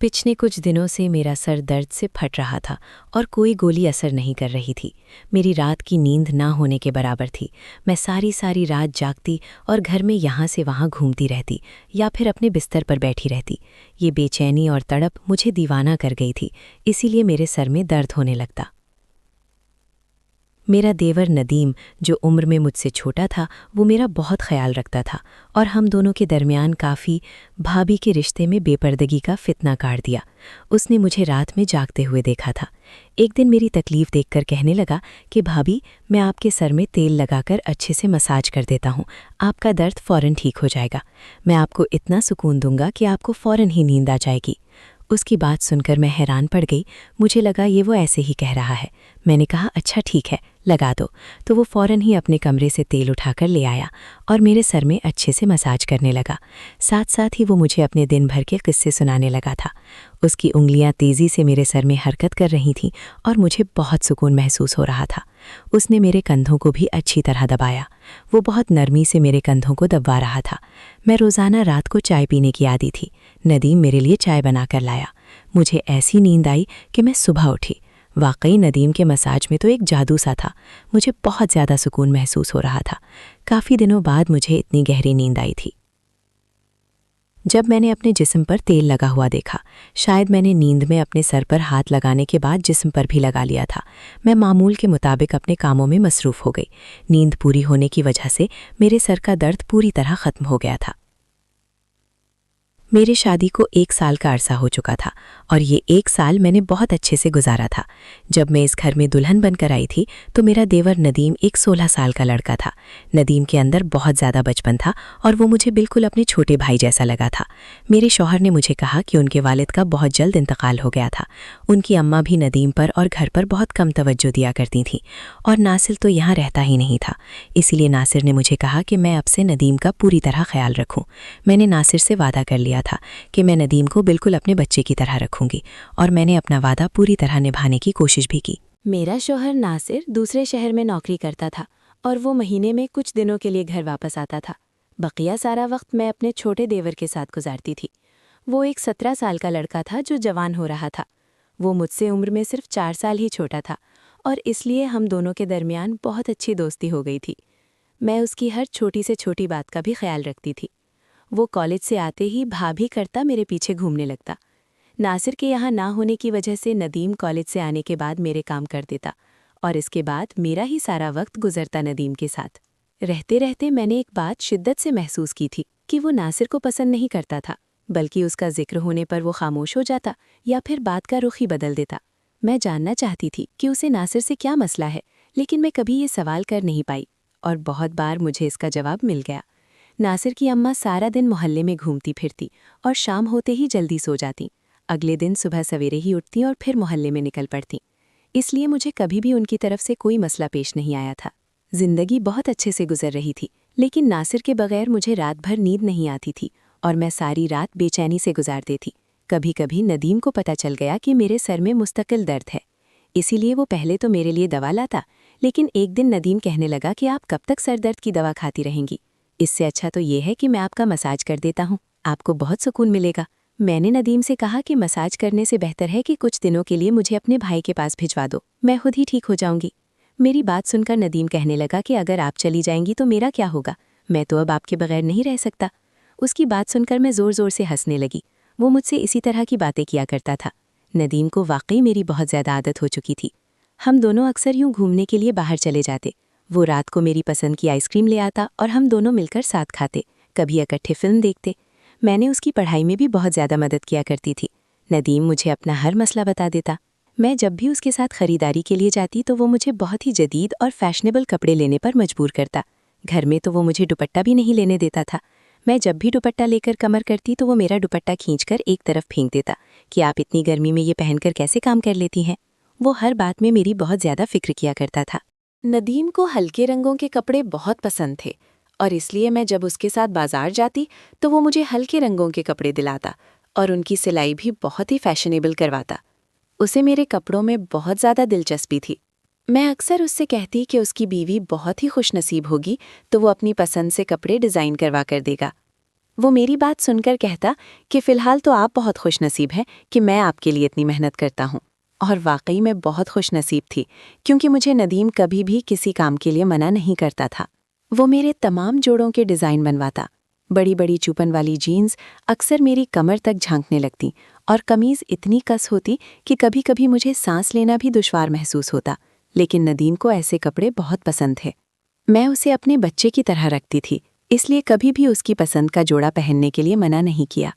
پچھلے کچھ دنوں سے میرا سر درد سے پھٹ رہا تھا اور کوئی گولی اثر نہیں کر رہی تھی۔ میری رات کی نیند نہ ہونے کے برابر تھی۔ میں ساری رات جاگتی اور گھر میں یہاں سے وہاں گھومتی رہتی یا پھر اپنے بستر پر بیٹھی رہتی۔ یہ بے چینی اور تڑپ مجھے دیوانہ کر گئی تھی، اسی لیے میرے سر میں درد ہونے لگتا۔ میرا دیور ندیم، جو عمر میں مجھ سے چھوٹا تھا، وہ میرا بہت خیال رکھتا تھا اور ہم دونوں کے درمیان کافی بھابھی کے رشتے میں بے پردگی کا فتنہ کاٹ دیا۔ اس نے مجھے رات میں جاگتے ہوئے دیکھا تھا۔ ایک دن میری تکلیف دیکھ کر کہنے لگا کہ بھابھی، میں آپ کے سر میں تیل لگا کر اچھے سے مساج کر دیتا ہوں، آپ کا درد فوراً ٹھیک ہو جائے گا۔ میں آپ کو اتنا سکون دوں گا کہ آپ کو فوراً ہی نیند آ جائے گی۔ اس کی بات سن کر میں حیران پڑ گئی۔ مجھے لگا یہ وہ ایسے ہی کہہ رہا ہے۔ میں نے کہا اچھا ٹھیک ہے، لگا دو۔ تو وہ فوراً ہی اپنے کمرے سے تیل اٹھا کر لے آیا اور میرے سر میں اچھے سے مساج کرنے لگا۔ ساتھ ہی وہ مجھے اپنے دن بھر کے قصے سنانے لگا تھا۔ اس کی انگلیاں تیزی سے میرے سر میں حرکت کر رہی تھیں اور مجھے بہت سکون محسوس ہو رہا تھا۔ اس نے میرے کندھوں کو بھی اچھی طرح دبایا۔ وہ بہت نرمی سے میرے کندھوں کو دبا رہا تھا۔ میں روزانہ رات کو چائے پینے کی عادی تھی۔ ندیم میرے لیے چائے بنا کر لایا۔ مجھے ایسی نیند آئی کہ میں صبح اٹھی۔ واقعی ندیم کے مساج میں تو ایک جادو سا تھا۔ مجھے بہت زیادہ سکون محسوس ہو رہا تھا۔ کافی دنوں بعد مجھے اتنی گہری نیند آئی تھی۔ جب میں نے اپنے جسم پر تیل لگا ہوا دیکھا، شاید میں نے نیند میں اپنے سر پر ہاتھ لگانے کے بعد جسم پر بھی لگا لیا تھا۔ میں معمول کے مطابق اپنے کاموں میں مصروف ہو گئی۔ نیند پوری ہونے کی وجہ سے میرے سر کا درد پوری طرح ختم ہو گیا تھا۔ میرے شادی کو 1 سال کا عرصہ ہو چکا تھا اور یہ 1 سال میں نے بہت اچھے سے گزارا تھا۔ جب میں اس گھر میں دلہن بن کر آئی تھی تو میرا دیور ندیم ایک 16 سال کا لڑکا تھا۔ ندیم کے اندر بہت زیادہ بچپن تھا اور وہ مجھے بالکل اپنے چھوٹے بھائی جیسا لگا تھا۔ میرے شوہر نے مجھے کہا کہ ان کے والد کا بہت جلد انتقال ہو گیا تھا۔ ان کی اماں بھی ندیم پر اور گھر پر بہت کم توجہ دیا کرتی تھیں اور ناصر تو یہاں رہتا ہی نہیں تھا۔ اسی لیے ناصر نے مجھے کہا کہ میں اب سے ندیم کا پوری طرح خیال رکھوں۔ میں نے ناصر سے وعدہ کر لیا تھا کہ میں ندیم کو بالکل اپنے بچے کی طرح رکھوں گی اور میں نے اپنا وعدہ پوری طرح نبھانے کی کوشش بھی کی۔ میرا شوہر ناصر دوسرے شہر میں نوکری کرتا تھا اور وہ مہینے میں کچھ دنوں کے لیے گھر واپس آتا تھا۔ بقیہ سارا وقت میں اپنے چھوٹے دیور کے ساتھ گزارتی تھی۔ وہ ایک 17 سال کا لڑکا تھا جو جوان ہو رہا تھا۔ وہ مجھ سے عمر میں صرف 4 سال ہی چھوٹا تھا اور اس لیے ہم دونوں کے درمیان بہت اچھی دوستی ہو گئی تھی۔ میں اس کی ہر چھوٹی سے چھوٹی بات کا بھی خیال رکھتی تھی۔ وہ کالج سے آتے ہی بھابھی کرتا میرے پیچھے گھومنے لگتا۔ ناصر کے یہاں نہ ہونے کی وجہ سے ندیم کالج سے آنے کے بعد میرے کام کر دیتا اور اس کے بعد میرا ہی سارا وقت گزرتا ندیم کے ساتھ۔ رہتے رہتے میں نے ایک بات شدت سے محسوس کی تھی کہ وہ ناصر کو پسند نہیں کرتا تھا، بلکہ اس کا ذکر ہونے پر وہ خاموش ہو جاتا یا پھر بات کا رخ ہی بدل دیتا۔ میں جاننا چاہتی تھی کہ اسے ناصر سے کیا مسئلہ ہے، لیکن میں کبھی یہ سوال کر نہیں پائی اور بہت بار مجھے اس کا جواب مل گیا۔ ناصر کی اماں سارا دن محلے میں گھومتی پھرتی اور شام ہوتے ہی جلدی سو جاتی۔ اگلے دن صبح سویرے ہی اٹھتی اور پھر محلے میں نکل پڑتی۔ اس لیے مجھے کبھی بھی ان کی طرف سے کوئی مسئلہ پیش نہیں آیا تھا۔ زندگی بہت اچھے سے گزر رہی تھی، لیکن ناصر کے بغیر مجھے رات بھر نیند نہیں آتی تھی اور میں ساری رات بے چینی سے گزار دیتی۔ کبھی کبھی ندیم کو پتہ چل گیا کہ میرے سر میں مستقل درد ہے، اسی لیے وہ پہلے تو میرے لیے دوا لاتا، لیکن ایک دن ندیم کہنے لگا کہ آپ کب تک سر درد کی دوا کھاتی رہیں گی؟ اس سے اچھا تو یہ ہے کہ میں آپ کا مساج کر دیتا ہوں، آپ کو بہت سکون ملے گا۔ میں نے ندیم سے کہا کہ مساج کرنے سے بہتر ہے کہ کچھ دنوں کے لیے مجھے اپنے بھائی کے پاس بھجوا دو، میں خود ہی ٹھیک ہو جاؤں گی۔ میری بات سن کر ندیم کہنے لگا کہ اگر آپ چلی جائیں گی تو میرا کیا ہوگا، میں تو اب آپ کے بغیر نہیں رہ سکتا۔ اس کی بات سن کر میں زور زور سے ہنسنے لگی۔ وہ مجھ سے اسی طرح کی باتیں کیا کرتا تھا۔ ندیم کو واقعی میری بہت زیادہ عادت ہو چکی تھی۔ ہم دونوں اکثر یوں گھومنے کے لیے باہر چلے جاتے۔ وہ رات کو میری پسند کی آئس کریم لے آتا اور ہم دونوں مل کر ساتھ کھاتے، کبھی اکٹھے فلم دیکھتے۔ میں نے اس کی پڑھائی میں بھی بہت زیادہ مدد کیا کرتی تھی۔ ندیم مجھے اپنا ہر مسئلہ بتا دیتا۔ میں جب بھی اس کے ساتھ خریداری کے لیے جاتی تو وہ مجھے بہت ہی جدید اور فیشنیبل کپڑے لینے پر مجبور کرتا۔ گھر میں تو وہ مجھے دوپٹہ بھی نہیں لینے دیتا تھا۔ میں جب بھی دوپٹہ لے کر کمر کرتی تو وہ میرا دوپٹہ کھینچ کر ایک طرف پھینک دیتا کہ آپ اتنی گرمی میں یہ پہن کر کیسے کام کر لیتی ہیں۔ وہ ہر بات میں میری بہت زیادہ فکر کیا کرتا تھا۔ ندیم کو ہلکے رنگوں کے کپڑے بہت پسند تھے اور اس لیے میں جب اس کے ساتھ بازار جاتی تو وہ مجھے ہلکے رنگوں کے کپڑے دلاتا اور ان کی سلائی بھی بہت ہی فیشنیبل کرواتا۔ اسے میرے کپڑوں میں بہت زیادہ دلچسپی تھی۔ میں اکثر اس سے کہتی کہ اس کی بیوی بہت ہی خوش نصیب ہوگی تو وہ اپنی پسند سے کپڑے ڈیزائن کروا کر دے گا۔ وہ میری بات سن کر کہتا کہ فی الحال تو آپ بہت خوش نصیب ہیں کہ میں آپ کے لیے اتنی محنت کرتا ہوں۔ اور واقعی میں بہت خوش نصیب تھی، کیونکہ مجھے ندیم کبھی بھی کسی کام کے لیے منع نہیں کرتا تھا۔ وہ میرے تمام جوڑوں کے ڈیزائن بنواتا۔ بڑی بڑی چوپن والی جینز اکثر میری کمر تک جھانکنے لگتی اور قمیض اتنی کس ہوتی کہ کبھی کبھی مجھے سانس لینا بھی دشوار محسوس ہوتا، لیکن ندیم کو ایسے کپڑے بہت پسند تھے۔ میں اسے اپنے بچے کی طرح رکھتی تھی، اس لیے کبھی بھی اس کی پسند کا جوڑا پہننے کے لیے منع نہیں کیا۔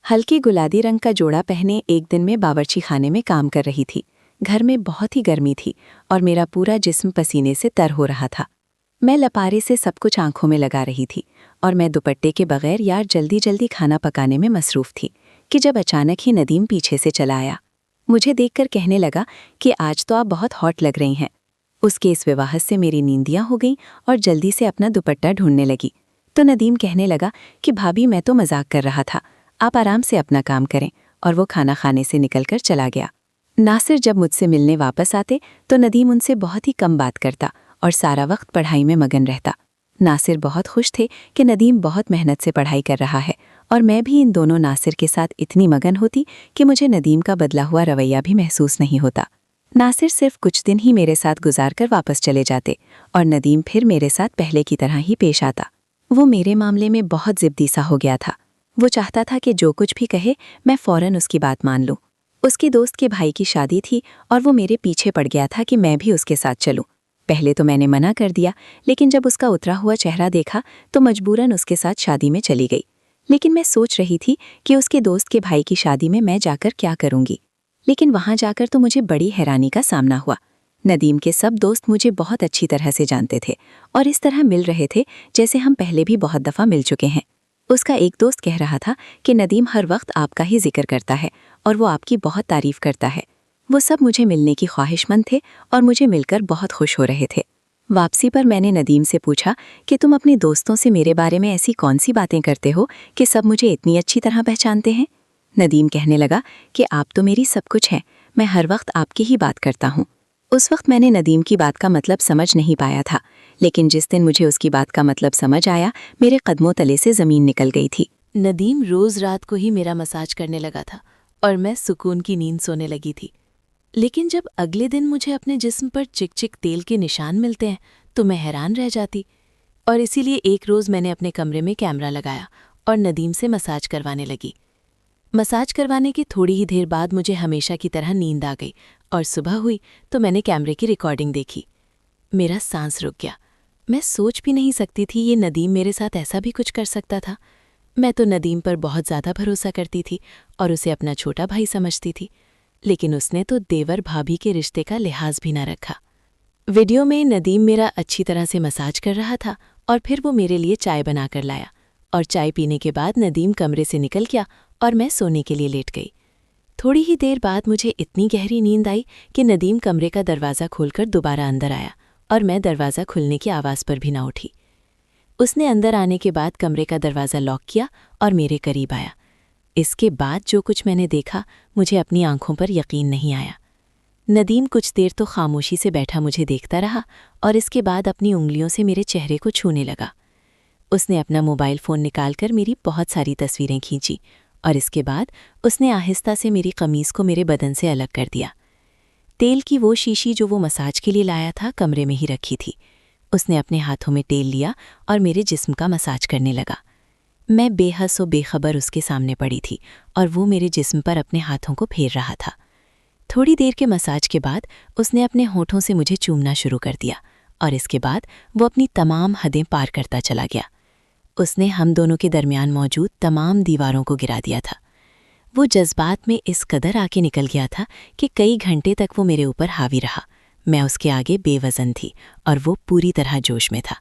ہلکی گلابی رنگ کا جوڑا پہنے ایک دن میں باورچی خانے میں کام کر رہی تھی۔ گھر میں بہت ہی گرمی تھی اور میرا پورا جسم پسینے سے تر ہو رہا تھا۔ میں لپارے سے سب کچھ آنکھوں میں لگا رہی تھی اور میں دوپٹے کے بغیر جلدی جلدی کھانا پکانے میں مصروف تھی کہ جب اچانک ہی ندیم پیچھے سے چلا آیا۔ مجھے دیکھ کر کہنے لگا کہ آج تو آپ بہت ہاٹ لگ رہی ہیں۔ اس کے اس وضاحت سے میری نیندیاں ہو گئیں اور جلدی سے اپنا دوپٹہ ڈھونڈنے لگی تو ندیم کہنے لگا کہ بھابھی میں تو مذاق کر رہا تھا، آپ آرام سے اپنا کام کریں، اور وہ کھانا کھانے سے نکل کر چلا گیا۔ ناصر جب مجھ سے ملنے واپس آتے تو ندیم ان سے بہت ہی کم بات کرتا اور سارا وقت پڑھائی میں مگن رہتا۔ ناصر بہت خوش تھے کہ ندیم بہت محنت سے پڑھائی کر رہا ہے، اور میں بھی ان دونوں ناصر کے ساتھ اتنی مگن ہوتی کہ مجھے ندیم کا بدلا ہوا رویہ بھی محسوس نہیں ہوتا۔ ناصر صرف کچھ دن ہی میرے ساتھ گزار کر واپس چلے جاتے اور ندیم پھر میرے ساتھ پہلے کی طرح ہی پیش آتا۔ وہ میرے معاملے میں بہت ضدی سا ہو گیا تھا۔ وہ چاہتا تھا کہ جو کچھ بھی کہے میں فوراً اس کی بات مان لوں۔ اس کے دوست کے بھائی کی شادی تھی اور وہ میرے پیچھے پڑ گیا تھا کہ میں بھی اس کے ساتھ چلوں۔ پہلے تو میں نے منع کر دیا، لیکن جب اس کا اترا ہوا چہرہ دیکھا تو مجبوراً اس کے ساتھ شادی میں چلی گئی۔ لیکن میں سوچ رہی تھی کہ اس کے دوست کے بھائی کی شادی میں جا کر کیا کروں گی، لیکن وہاں جا کر تو مجھے بڑی حیرانی کا سامنا ہوا۔ ندیم کے سب دوست مجھے بہت اچھی طرح سے جانتے تھے اور اس طرح مل رہے تھے جیسے ہم پہلے بھی بہت دفعہ مل چکے ہیں۔ اس کا ایک دوست کہہ رہا تھا کہ ندیم ہر وقت آپ کا ہی ذکر کرتا ہے اور وہ آپ کی بہت تعریف کرتا ہے۔ وہ سب مجھے ملنے کی خواہش مند تھے اور مجھے مل کر بہت خوش ہو رہے تھے۔ واپسی پر میں نے ندیم سے پوچھا کہ تم اپنے دوستوں سے میرے بارے میں ایسی کون سی باتیں کرتے ہو کہ سب مجھے اتنی اچھی طرح پہچانتے ہیں؟ ندیم کہنے لگا کہ آپ تو میری سب کچھ ہیں، میں ہر وقت آپ کی ہی بات کرتا ہوں۔ اس وقت میں نے ندیم کی بات کا مطلب سمجھ نہیں پایا تھا، لیکن جس دن مجھے اس کی بات کا مطلب سمجھ آیا میرے قدموں تلے سے زمین نکل گئی تھی۔ ندیم روز رات کو ہی میرا مساج کرنے لگا تھا اور میں سکون کی نیند سونے لگی تھی، لیکن جب اگلے دن مجھے اپنے جسم پر چک چک تیل کے نشان ملتے ہیں تو میں حیران رہ جاتی، اور اسی لیے ایک روز میں نے اپنے کمرے میں کیمرہ لگایا اور ندیم سے مساج کروانے لگی۔ مساج کروانے کی تھوڑی ہی دیر بعد مجھے ہمیشہ کی طرح نیند آ گئی اور صبح ہوئی تو میں نے کیمرے کی ریکارڈنگ دیکھی۔ میرا سانس رک گیا۔ میں سوچ بھی نہیں سکتی تھی یہ ندیم میرے ساتھ ایسا بھی کچھ کر سکتا تھا۔ میں تو ندیم پر بہت زیادہ بھروسہ کرتی تھی اور اسے اپنا چھوٹا بھائی سمجھتی تھی، لیکن اس نے تو دیور بھابھی کے رشتے کا لحاظ بھی نہ رکھا۔ ویڈیو میں ندیم میرا اچھی طرح سے مساج کر رہا تھا اور پھر وہ میرے لیے چائے بنا کر لایا، اور چائے پینے کے بعد ندیم کمرے سے نکل گیا اور میں سونے کے لیے لیٹ گئی۔ تھوڑی ہی دیر بعد مجھے اتنی گہری نیند آئی کہ ندیم کمرے کا دروازہ کھول کر دوبارہ اندر آیا اور میں دروازہ کھلنے کی آواز پر بھی نہ اٹھی۔ اس نے اندر آنے کے بعد کمرے کا دروازہ لاک کیا اور میرے قریب آیا۔ اس کے بعد جو کچھ میں نے دیکھا مجھے اپنی آنکھوں پر یقین نہیں آیا۔ ندیم کچھ دیر تو خاموشی سے بیٹھا مجھے دیکھتا رہا اور اس کے بعد اپنی انگلیوں سے میرے چہرے کو چھونے لگا۔ اس نے اپنا موبائل فون نکال کر میری بہت ساری تصویریں کھینچی اور اس کے بعد اس نے آہستہ سے میری قمیض کو میرے بدن سے الگ کر دیا۔ تیل کی وہ شیشی جو وہ مساج کے لیے لایا تھا کمرے میں ہی رکھی تھی۔ اس نے اپنے ہاتھوں میں تیل لیا اور میرے جسم کا مساج کرنے لگا۔ میں بے حس و بے خبر اس کے سامنے پڑی تھی اور وہ میرے جسم پر اپنے ہاتھوں کو پھیر رہا تھا۔ تھوڑی دیر کے مساج کے بعد اس نے اپنے ہونٹوں سے مجھے چومنا شروع کر دیا اور اس کے بعد وہ اپنی تمام حدیں پار کرتا چلا گیا۔ اس نے ہم دونوں کے درمیان موجود تمام دیواروں کو گرا دیا تھا۔ وہ جذبات میں اس قدر آ کے نکل گیا تھا کہ کئی گھنٹے تک وہ میرے اوپر حاوی رہا۔ میں اس کے آگے بے وزن تھی اور وہ پوری طرح جوش میں تھا۔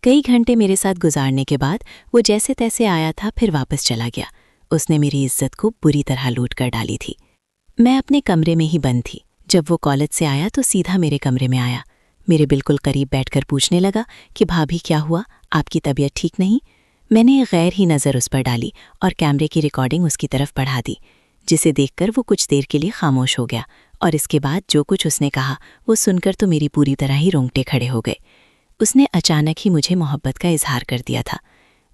کئی گھنٹے میرے ساتھ گزارنے کے بعد وہ جیسے تیسے آیا تھا پھر واپس چلا گیا۔ اس نے میری عزت کو بری طرح لوٹ کر ڈالی تھی۔ میں اپنے کمرے میں ہی بند تھی۔ جب وہ کالج سے آیا تو سیدھا میرے کمرے میں آیا، میرے بالکل قریب بیٹھ کر پوچھنے لگا کہ بھابھی کیا ہوا، آپ کی طبیعت ٹھیک نہیں؟ میں نے غیر ہی نظر اس پر ڈالی اور کیمرے کی ریکارڈنگ اس کی طرف بڑھا دی، جسے دیکھ کر وہ کچھ دیر کے لیے خاموش ہو گیا، اور اس کے بعد جو کچھ اس نے کہا وہ سن کر تو میری پوری طرح ہی رونگٹے کھڑے ہو گئے۔ اس نے اچانک ہی مجھے محبت کا اظہار کر دیا تھا۔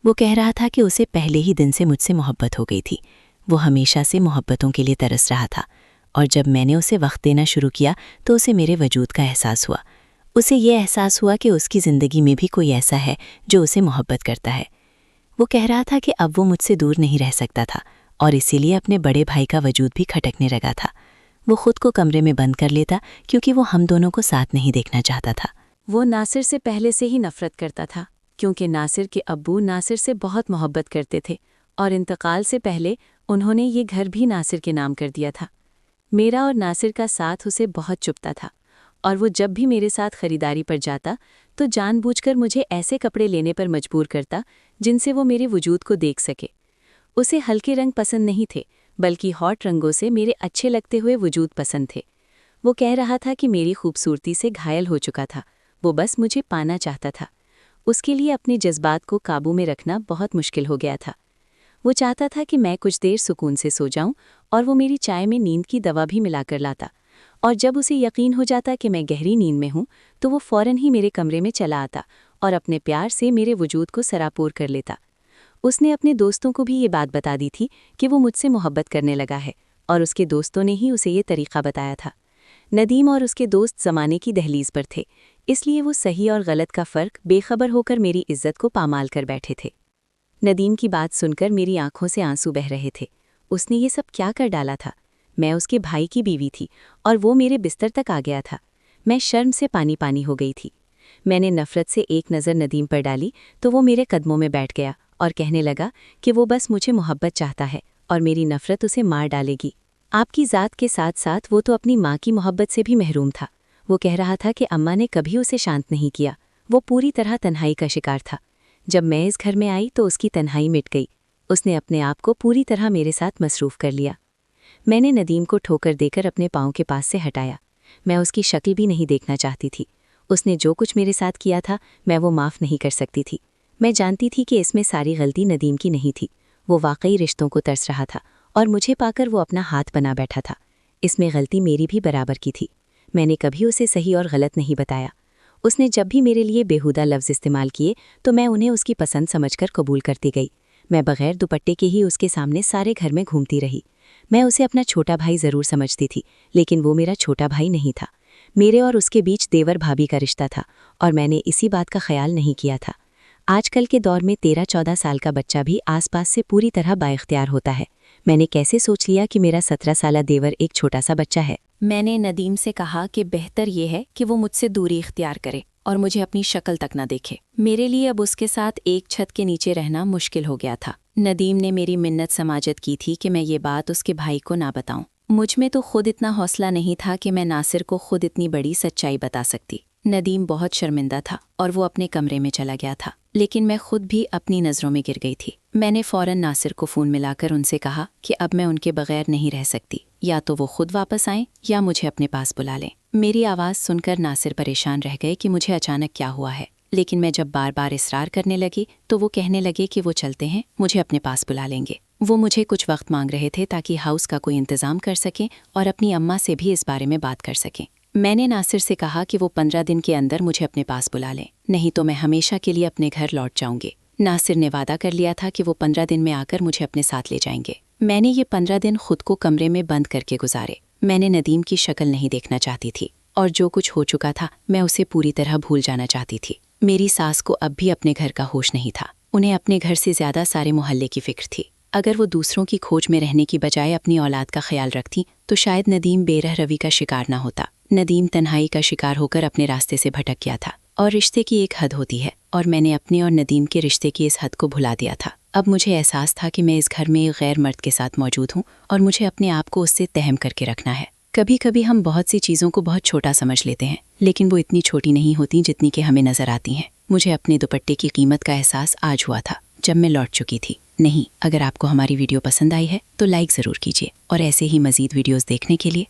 وہ کہہ رہا تھا کہ اسے پہلے ہی دن سے مجھ سے محبت ہو گئی تھی، وہ ہمیشہ سے محبتوں کے لیے ترس رہا تھا، اور جب میں نے اسے وقت دینا شروع کیا تو اسے میرے وجود کا احساس ہوا۔ اسے یہ احساس ہوا کہ اس کی زندگی میں بھی کوئی ایسا ہے جو اسے محبت کرتا ہے۔ وہ کہہ رہا تھا کہ اب وہ مجھ سے دور نہیں رہ سکتا تھا، اور اسی لیے اپنے بڑے بھائی کا وجود بھی کھٹکنے لگا تھا۔ وہ خود کو کمرے میں بند کر لیتا کیونکہ وہ ہم دونوں کو ساتھ نہیں دیکھنا چاہتا تھا۔ وہ ناصر سے پہلے سے ہی نفرت کرتا تھا، کیونکہ ناصر کے ابو ناصر سے بہت محبت کرتے تھے، اور انتقال سے پہلے انہوں نے یہ گھر بھی ناصر کے نام کر دیا تھا۔ میرا اور ناصر کا ساتھ اسے بہت چبھتا تھا، اور وہ جب بھی میرے ساتھ خریداری پر جاتا تو جان بوجھ کر مجھے ایسے کپڑے لینے پر مجبور کرتا جن سے وہ میرے وجود کو دیکھ سکے۔ اسے ہلکے رنگ پسند نہیں تھے، بلکہ ہاٹ رنگوں سے میرے اچھے لگتے ہوئے وجود پسند تھے۔ وہ کہہ رہا تھا کہ میری خوبصورتی سے گھائل ہو چکا تھا، وہ بس مجھے پانا چاہتا تھا۔ اس کے لیے اپنے جذبات کو قابو میں رکھنا بہت مشکل ہو گیا تھا۔ وہ چاہتا تھا کہ میں کچھ دیر سکون سے سو جاؤں، اور وہ میری چائے میں نیند کی دوا بھی ملا کر لاتا، اور جب اسے یقین ہو جاتا کہ میں گہری نیند میں ہوں تو وہ فوراً ہی میرے کمرے میں چلا آتا اور اپنے پیار سے میرے وجود کو سراپور کر لیتا۔ اس نے اپنے دوستوں کو بھی یہ بات بتا دی تھی کہ وہ مجھ سے محبت کرنے لگا ہے، اور اس کے دوستوں نے ہی اسے یہ طریقہ بتایا تھا۔ ندیم اور اس کے دوست زمانے کی دہلیز پر تھے، اس لیے وہ صحیح اور غلط کا فرق بے خبر ہو کر میری عزت کو پامال کر بیٹھے تھے۔ ندیم کی بات سن کر میری آنکھوں سے آنسو بہہ رہے تھے۔ اس نے یہ سب کیا کر ڈالا تھا؟ میں اس کے بھائی کی بیوی تھی، اور وہ میرے بستر تک آ گیا تھا۔ میں شرم سے پانی پانی ہو گئی تھی۔ میں نے نفرت سے ایک نظر ندیم پر ڈالی تو وہ میرے قدموں میں بیٹھ گیا اور کہنے لگا کہ وہ بس مجھے محبت چاہتا ہے اور میری نفرت اسے مار ڈالے گی۔ آپ کی ذات کے ساتھ ساتھ وہ تو اپنی ماں کی محبت سے بھی محروم تھا۔ وہ کہہ رہا تھا کہ اماں نے کبھی اسے شانت نہیں کیا، وہ پوری طرح تنہائی کا شکار تھا۔ جب میں اس گھر میں آئی تو اس کی تنہائی مٹ گئی، اس نے اپنے آپ کو پوری طرح میرے ساتھ مصروف کر لیا۔ میں نے ندیم کو ٹھوکر دے کر اپنے پاؤں کے پاس سے ہٹایا۔ میں اس کی شکل بھی نہیں دیکھنا چاہتی تھی۔ اس نے جو کچھ میرے ساتھ کیا تھا میں وہ معاف نہیں کر سکتی تھی۔ میں جانتی تھی کہ اس میں ساری غلطی ندیم کی نہیں تھی، وہ واقعی رشتوں کو ترس رہا تھا، اور مجھے پا کر وہ اپنا ہاتھ بنا بیٹھا تھا۔ اس میں غلطی میری بھی برابر کی تھی۔ میں نے کبھی اسے صحیح اور غلط نہیں بتایا۔ اس نے جب بھی میرے لیے بےہودہ لفظ استعمال کیے تو میں انہیں اس کی پسند سمجھ کر قبول کرتی گئی۔ میں بغیر دوپٹے کے ہی اس کے سامنے سارے گھر میں گھومتی رہی۔ میں اسے اپنا چھوٹا بھائی ضرور سمجھتی تھی، لیکن وہ میرا چھوٹا بھائی نہیں تھا۔ میرے اور اس کے بیچ دیور بھابھی کا رشتہ تھا، اور میں نے اسی بات کا خیال نہیں کیا تھا۔ آج کل کے دور میں 13-14 سال کا بچہ بھی آس پاس سے پوری طرح بااختیار ہوتا ہے۔ میں نے کیسے سوچ لیا کہ میرا 17 سالہ دیور ایک چھوٹا سا بچہ ہے؟ میں نے ندیم سے کہا کہ بہتر یہ ہے کہ وہ مجھ سے دوری اختیار کرے اور مجھے اپنی شکل تک نہ دیکھے۔ میرے لیے اب اس کے ساتھ ایک چھت کے نیچے رہنا مشکل ہو گیا تھا۔ ندیم نے میری منت سماجت کی تھی کہ میں یہ بات اس کے بھائی کو نہ بتاؤں۔ مجھ میں تو خود اتنا حوصلہ نہیں تھا کہ میں ناصر کو خود اتنی بڑی سچائی بتا سکتی۔ ندیم بہت شرمندہ تھا اور وہ اپنے کمرے میں چلا گیا تھا، لیکن میں خود بھی اپنی نظروں میں گر گئی تھی۔ میں نے فوراً ناصر کو فون ملا کر ان سے کہا کہ اب میں ان کے بغیر نہیں رہ سکتی، یا تو وہ خود واپس آئیں یا مجھے اپنے پاس بلا لیں۔ میری آواز سن کر ناصر پریشان رہ گئے کہ مجھے اچانک کیا ہوا ہے، لیکن میں جب بار بار اصرار کرنے لگی تو وہ کہنے لگے کہ وہ چلتے ہیں، مجھے اپنے پاس بلا لیں گے۔ وہ مجھے کچھ وقت مانگ رہے تھے تاکہ ہاؤس کا کوئی انتظام کر سکیں اور اپنی اماں سے بھی اس بارے میں بات کر سکیں۔ میں نے ناصر سے کہا کہ وہ 15 دن کے اندر مجھے اپنے پاس بلا لیں، نہیں تو میں ہمیشہ کے لیے اپنے گھر لوٹ جاؤں گے۔ ناصر نے وعدہ کر لیا تھا کہ وہ 15 دن میں آ کر مجھے اپنے ساتھ لے جائیں گے۔ میں نے یہ 15 دن خود کو کمرے میں بند کر کے گزارے۔ میں نے ندیم کی شکل نہیں دیکھنا چاہتی تھی، اور جو کچھ ہو چکا تھا میں اسے پوری طرح بھول جانا چاہتی تھی۔ میری ساس کو اب بھی اپنے گھر کا ہوش نہیں تھا، انہیں اپنے گھر سے زیادہ سارے محلے کی فکر تھی۔ اگر وہ دوسروں کی کھوج میں رہنے کی بجائے اپنی اولاد کا خیال رکھتی تو شاید ندیم بے رہ روی کا شکار نہ ہوتا۔ ندیم تنہائی کا شکار ہو کر اپنے راستے سے بھٹک گیا تھا، اور رشتے کی ایک حد ہوتی ہے، اور میں نے اپنے اور ندیم کے رشتے کی اس حد کو بھلا دیا تھا۔ اب مجھے احساس تھا کہ میں اس گھر میں ایک غیر مرد کے ساتھ موجود ہوں، اور مجھے اپنے آپ کو اس سے تہم کر کے رکھنا ہے۔ کبھی کبھی ہم بہت سی چیزوں کو بہت چھوٹا سمجھ لیتے ہیں، لیکن وہ اتنی چھوٹی نہیں ہوتی جتنی کہ ہمیں نظر آتی ہیں۔ مجھے اپنے دوپٹے کی قیمت کا احساس آج ہوا تھا جب میں لوٹ چکی تھی۔ نہیں، اگر آپ کو ہماری ویڈیو پسند آئی ہے تو لائک ضرور کیجیے، اور ایسے ہی مزید ویڈیوز دیکھنے کے لیے